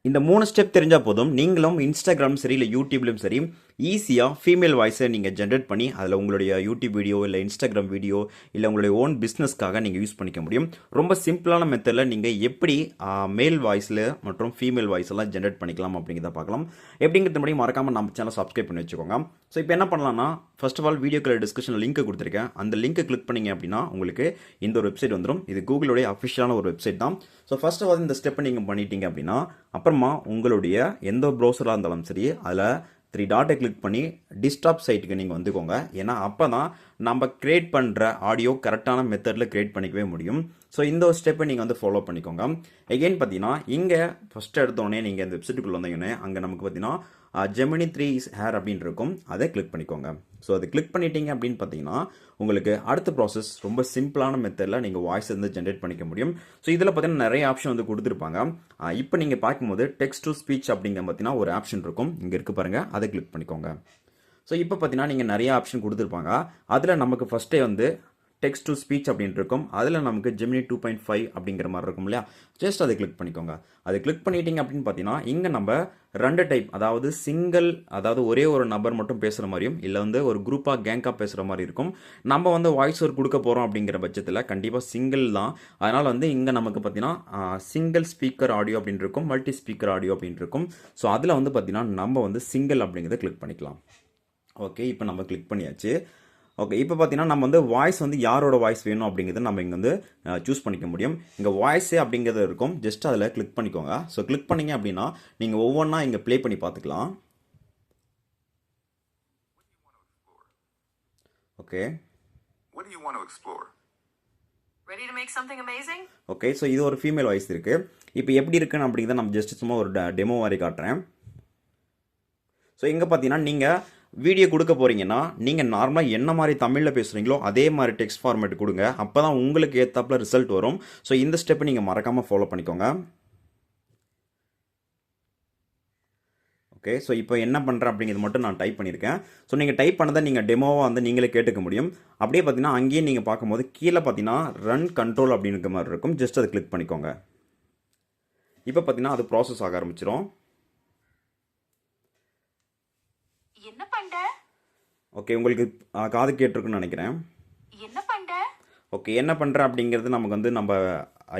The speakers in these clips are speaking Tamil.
இந்த 3 ஸ்டெப் தெரிஞ்சா போதும் நீங்களும் இன்ஸ்டாகிராம் சரி இல்லை யூடியூப்லையும் சரி ஈஸியாக ஃபீமேல் வாய்ஸை நீங்கள் ஜென்ரேட் பண்ணி அதில் உங்களுடைய யூடியூப் வீடியோ இல்லை இன்ஸ்டாகிராம் வீடியோ இல்லை உங்களுடைய ஓன் பிஸ்னஸ்க்காக நீங்கள் யூஸ் பண்ணிக்க முடியும். ரொம்ப சிம்பிளான மெத்தடில் நீங்கள் எப்படி மேல் வாய்ஸில் மற்றும் ஃபீமேல் வாய்ஸ் எல்லாம் ஜென்ரேட் பண்ணிக்கலாம் அப்படிங்கிறத பார்க்கலாம். எப்படிங்கிறது முன்னாடி மறக்காமல் நம்ம சேனலை சப்ஸ்கிரைப் பண்ணி வச்சுக்கோங்க. ஸோ இப்போ என்ன பண்ணலாம்னா, ஃபர்ஸ்ட் ஆஃப் ஆல் வீடியோக்களை டிஸ்கிரிப்ஷனில் லிங்க் கொடுத்துருக்கேன். அந்த லிங்க்கை கிளிக் பண்ணிங்க அப்படின்னா உங்களுக்கு இந்த ஒரு வெப்சைட் வந்துடும். இது கூகுளுடைய அஃபிஷியலான ஒரு வெப்சைட் தான். ஸோ ஃபர்ஸ்ட் ஆஃப் ஆல் இந்த ஸ்டெப்பை நீங்கள் பண்ணிட்டீங்க அப்படின்னா அப்புறமா உங்களுடைய எந்த ப்ரௌசராக இருந்தாலும் சரி அதில் 3 டாட்டை கிளிக் பண்ணி டிஸ்டாப் சைட்டுக்கு நீங்கள் வந்துக்கோங்க. ஏன்னா அப்போ தான் நம்ம கிரியேட் பண்ணுற ஆடியோ கரெக்டான மெத்தடில் கிரியேட் பண்ணிக்கவே முடியும். ஸோ இந்த ஒரு ஸ்டெப்பை நீங்கள் வந்து ஃபாலோ பண்ணிக்கோங்க. எகெயின் பார்த்தீங்கன்னா இங்கே ஃபஸ்ட்டு எடுத்தோடனே நீங்கள் இந்த வெப்சைட்டுக்குள்ளே வந்தீங்கன்னே அங்கே நமக்கு பார்த்தீங்கன்னா ஜெமினி 3 ஹேர் அப்படின்னு இருக்கும். அதை கிளிக் பண்ணிக்கோங்க. ஸோ அதை கிளிக் பண்ணிட்டீங்க அப்படின்னு பார்த்தீங்கன்னா உங்களுக்கு அடுத்த ப்ராசஸ் ரொம்ப சிம்பிளான மெத்தடில் நீங்கள் வாய்ஸ் வந்து ஜென்ரேட் பண்ணிக்க முடியும். ஸோ இதில் பார்த்தீங்கன்னா நிறைய ஆப்ஷன் வந்து கொடுத்துருப்பாங்க. இப்போ நீங்கள் பார்க்கும்போது டெக்ஸ்ட் டு ஸ்பீச் அப்படிங்கிற பார்த்தீங்கன்னா ஒரு ஆப்ஷன் இருக்கும். இங்கே இருக்கு பாருங்கள், அதை கிளிக் பண்ணிக்கோங்க. ஸோ இப்போ பார்த்தீங்கன்னா நீங்கள் நிறைய ஆப்ஷன் கொடுத்துருப்பாங்க. அதில் நமக்கு ஃபஸ்ட்டே வந்து டெக்ஸ்ட் டு ஸ்பீச் அப்படின்ட்டு இருக்கும். அதில் நமக்கு ஜெமினி 2.5 அப்படிங்கிற மாதிரி இருக்கும் இல்லையா, ஜஸ்ட் அதை கிளிக் பண்ணிக்கோங்க. அதை கிளிக் பண்ணிட்டீங்க அப்படின்னு பார்த்தீங்கன்னா இங்கே நம்ம 2 டைப், அதாவது சிங்கிள், அதாவது ஒரே ஒரு நபர் மட்டும் பேசுகிற மாதிரியும் இல்லை வந்து ஒரு குரூப்பாக கேங்காக பேசுகிற மாதிரி இருக்கும். நம்ம வந்து வாய்ஸ் ஓவர் கொடுக்க போகிறோம் அப்படிங்கிற பட்சத்தில் கண்டிப்பாக சிங்கிள் தான். அதனால் வந்து இங்கே நமக்கு பார்த்தீங்கன்னா சிங்கிள் ஸ்பீக்கர் ஆடியோ அப்படின்னு இருக்கும், மல்டி ஸ்பீக்கர் ஆடியோ அப்படின்னு இருக்கும். ஸோ அதில் வந்து பார்த்தீங்கன்னா நம்ம வந்து சிங்கிள் அப்படிங்கிறத கிளிக் பண்ணிக்கலாம். ஓகே, இப்போ நம்ம கிளிக் பண்ணியாச்சு. ஓகே, இப்போ பார்த்தீங்கன்னா நம்ம வந்து வாய்ஸ் வந்து யாரோட வாய்ஸ் வேணும் அப்படிங்கிறத நம்ம இங்கே வந்து சூஸ் பண்ணிக்க முடியும். இங்கே வாய்ஸே அப்படிங்கிறது இருக்கும். ஜஸ்ட் அதில் கிளிக் பண்ணிக்கோங்க. ஸோ கிளிக் பண்ணிங்க அப்படின்னா நீங்கள் ஒவ்வொன்றா இங்கே ப்ளே பண்ணி பார்த்துக்கலாம். ஓகே, ஓகே, ஸோ இது ஒரு ஃபீமேல் வாய்ஸ் இருக்குது. இப்போ எப்படி இருக்குன்னு அப்படிங்கிறத நம்ம ஜஸ்ட் சும்மா ஒரு டெமோ மாதிரி காட்டுறேன். ஸோ இங்கே பார்த்தீங்கன்னா நீங்கள் வீடியோ கொடுக்க போகிறீங்கன்னா நீங்கள் நார்மலாக என்ன மாதிரி தமிழில் பேசுகிறீங்களோ அதே மாதிரி டெக்ஸ்ட் ஃபார்மேட் கொடுங்க. அப்போ தான் உங்களுக்கு ஏற்றாப்புல ரிசல்ட் வரும். ஸோ இந்த ஸ்டெப்பை நீங்கள் மறக்காமல் ஃபாலோ பண்ணிக்கோங்க. ஓகே, ஸோ இப்போ என்ன பண்ணுறேன் அப்படிங்கிறது மட்டும் நான் டைப் பண்ணியிருக்கேன். ஸோ நீங்கள் டைப் பண்ணதை நீங்கள் டெமோவாக வந்து நீங்களே கேட்டுக்க முடியும். அப்படியே பார்த்தீங்கன்னா அங்கேயே நீங்கள் பார்க்கும்போது கீழே பார்த்தீங்கன்னா ரன் கண்ட்ரோல் அப்படிங்கிற மாதிரி இருக்கும். ஜஸ்ட் அதை கிளிக் பண்ணிக்கோங்க. இப்போ பார்த்தீங்கன்னா அது ப்ராசஸ் ஆக ஆரம்பிச்சிடும். என்ன பண்ற? ஓகே, உங்களுக்கு காது கேட்டிருக்குன்னு நினைக்கிறேன். என்ன பண்ற? ஓகே, என்ன பண்ணுற அப்படிங்கிறது நமக்கு வந்து நம்ம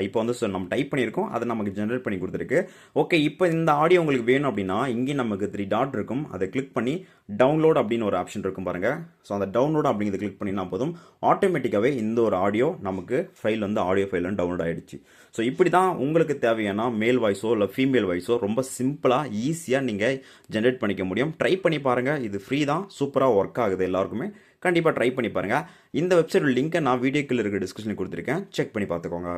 இப்போ வந்து நம்ம டைப் பண்ணியிருக்கோம், அதை நமக்கு ஜென்ரேட் பண்ணி கொடுத்துருக்கு. ஓகே, இப்போ இந்த ஆடியோ உங்களுக்கு வேணும் அப்படின்னா இங்கேயும் நமக்கு 3 டாட் இருக்கும். அதை கிளிக் பண்ணி டவுன்லோட் அப்படின்னு ஒரு ஆப்ஷன் இருக்கும் பாருங்கள். ஸோ அந்த டவுன்லோட் அப்படிங்கிறத கிளிக் பண்ணினா போதும் ஆட்டோமேட்டிக்காகவே இந்த ஒரு ஆடியோ நமக்கு ஃபைல் வந்து ஆடியோ ஃபைல் வந்து டவுன்லோட் ஆகிடுச்சு. ஸோ இப்படி தான் உங்களுக்கு தேவையான மேல் வாய்ஸோ இல்லை ஃபீமேல் வாய்ஸோ ரொம்ப சிம்பிளாக ஈஸியாக நீங்கள் ஜென்ரேட் பண்ணிக்க முடியும். ட்ரை பண்ணி பாருங்கள். இது ஃப்ரீ தான், சூப்பராக ஒர்க் ஆகுது. எல்லாருக்குமே கண்டிப்பாக ட்ரை பண்ணி பாருங்கள். இந்த வெப்சைட் லிங்க்கை நான் வீடியோக்குள்ள இருக்க டிஸ்கிரிப்ஷனில் கொடுத்துருக்கேன். செக் பண்ணி பார்த்துக்கோங்க.